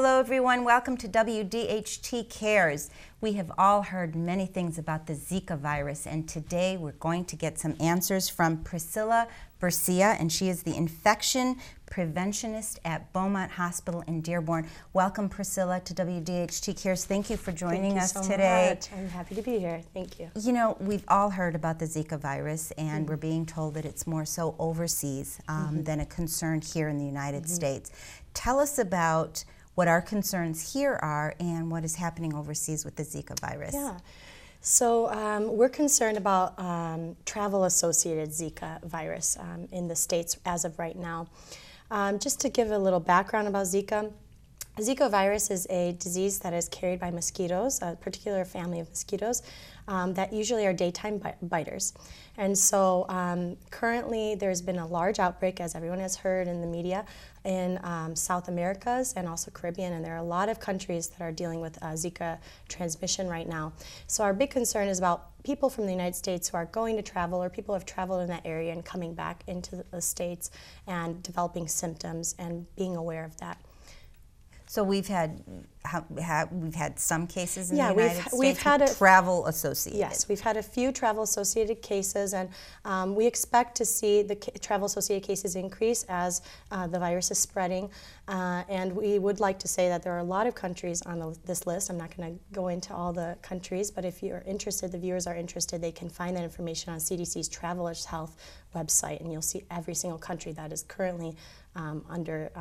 Hello everyone, welcome to WDHT Cares. We have all heard many things about the Zika virus, and today we're going to get some answers from Priscila Bercea, and she is the infection preventionist at Beaumont Hospital in Dearborn. Welcome, Priscila, to WDHT Cares. Thank you for joining us today. Thank you so much. I'm happy to be here. Thank you. You know, we've all heard about the Zika virus, and we're being told that it's more so overseas than a concern here in the United States. Tell us about what our concerns here are and what is happening overseas with the Zika virus. Yeah. So we're concerned about travel-associated Zika virus in the States as of right now. Just to give a little background about Zika, Zika virus is a disease that is carried by mosquitoes, a particular family of mosquitoes that usually are daytime biters. And so currently there's been a large outbreak, as everyone has heard in the media, in South Americas and also Caribbean, and there are a lot of countries that are dealing with Zika transmission right now. So our big concern is about people from the United States who are going to travel, or people who have traveled in that area and coming back into the States and developing symptoms and being aware of that. So we've had some cases in the United States we've had travel associated. Yes, we've had a few travel associated cases, and we expect to see the travel associated cases increase as the virus is spreading. And we would like to say that there are a lot of countries on this list. I'm not going to go into all the countries, but if you're interested, the viewers are interested, they can find that information on CDC's Travelers Health website, and you'll see every single country that is currently under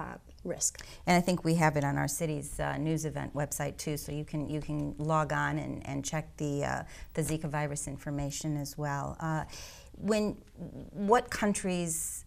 risk. And I think we have it on our city's news event website too, so you can log on and check the Zika virus information as well. What countries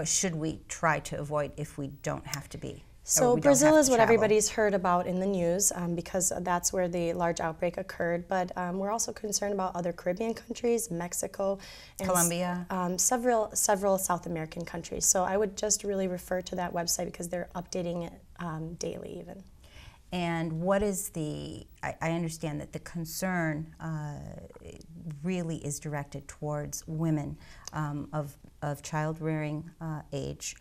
should we try to avoid if we don't have to be? So Brazil is what everybody's heard about in the news because that's where the large outbreak occurred. But we're also concerned about other Caribbean countries, Mexico, and Colombia, several South American countries. So I would just really refer to that website because they're updating it daily even. And what is I understand that the concern really is directed towards women of child-rearing age,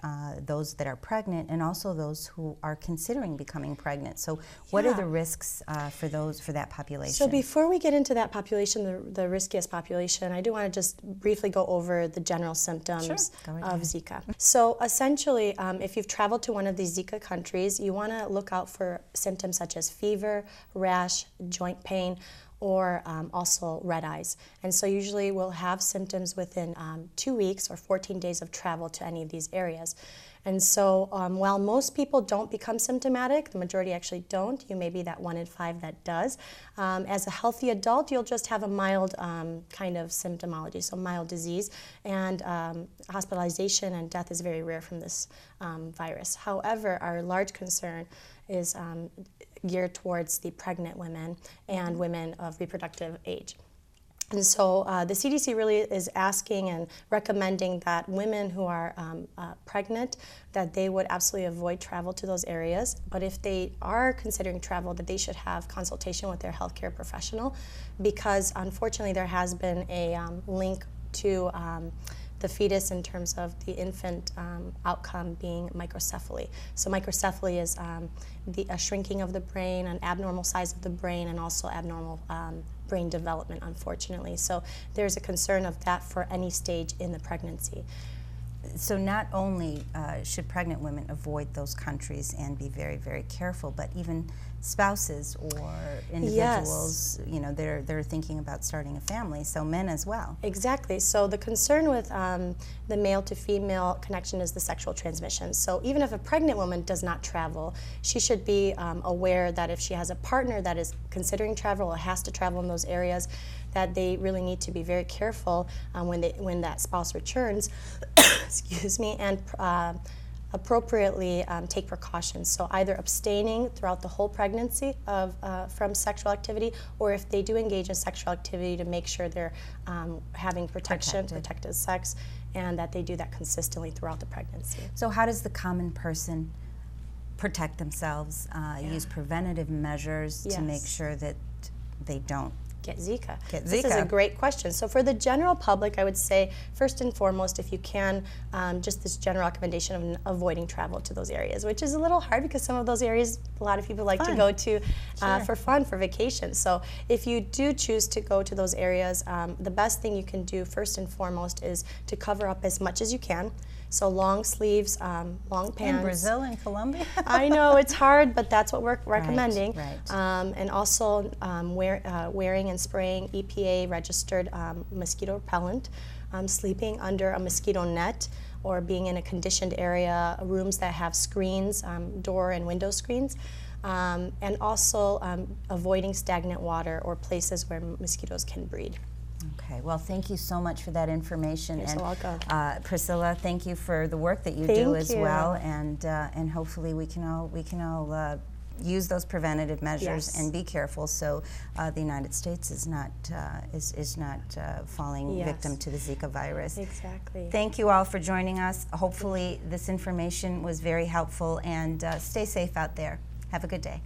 those that are pregnant, and also those who are considering becoming pregnant. So what are the risks for that population? So before we get into that population, the riskiest population, I do want to just briefly go over the general symptoms of Zika. So essentially, if you've traveled to one of these Zika countries, you want to look out for symptoms such as fever, rash, joint pain, or also red eyes. And so usually we'll have symptoms within 2 weeks or 14 days of travel to any of these areas. And so while most people don't become symptomatic, the majority actually don't, you may be that 1 in 5 that does. As a healthy adult, you'll just have a mild kind of symptomology, so mild disease, and hospitalization and death is very rare from this virus. However, our large concern is geared towards the pregnant women and women of reproductive age. And so the CDC really is asking and recommending that women who are pregnant, that they would absolutely avoid travel to those areas. But if they are considering travel, that they should have consultation with their healthcare professional, because unfortunately there has been a link to the fetus in terms of the infant outcome being microcephaly. So microcephaly is a shrinking of the brain, an abnormal size of the brain, and also abnormal brain development, unfortunately. So there's a concern of that for any stage in the pregnancy. So not only should pregnant women avoid those countries and be very, very careful, but even spouses or individuals, you know, they're thinking about starting a family, so men as well. Exactly. So the concern with the male to female connection is the sexual transmission. So even if a pregnant woman does not travel, she should be aware that if she has a partner that is considering travel or has to travel in those areas, that they really need to be very careful when that spouse returns, excuse me, and appropriately take precautions. So either abstaining throughout the whole pregnancy from sexual activity, or if they do engage in sexual activity, to make sure they're having protected sex, and that they do that consistently throughout the pregnancy. So how does the common person protect themselves, use preventative measures to make sure that they don't get Zika? Get Zika. This is a great question. So for the general public, I would say, first and foremost, if you can, just this general recommendation of avoiding travel to those areas, which is a little hard because some of those areas a lot of people like to go to for fun, for vacation. So if you do choose to go to those areas, the best thing you can do first and foremost is to cover up as much as you can. So long sleeves, long pants. In Brazil and Colombia? I know, it's hard, but that's what we're recommending. Right. And also wearing and spraying EPA registered mosquito repellent, sleeping under a mosquito net, or being in a conditioned area, rooms that have screens, door and window screens, and also avoiding stagnant water or places where mosquitoes can breed. Okay, well, thank you so much for that information. You're so welcome. Priscilla, thank you for the work that you do as well, and hopefully we can all use those preventative measures and be careful so the United States is not falling victim to the Zika virus. Exactly. Thank you all for joining us. Hopefully this information was very helpful, and stay safe out there. Have a good day.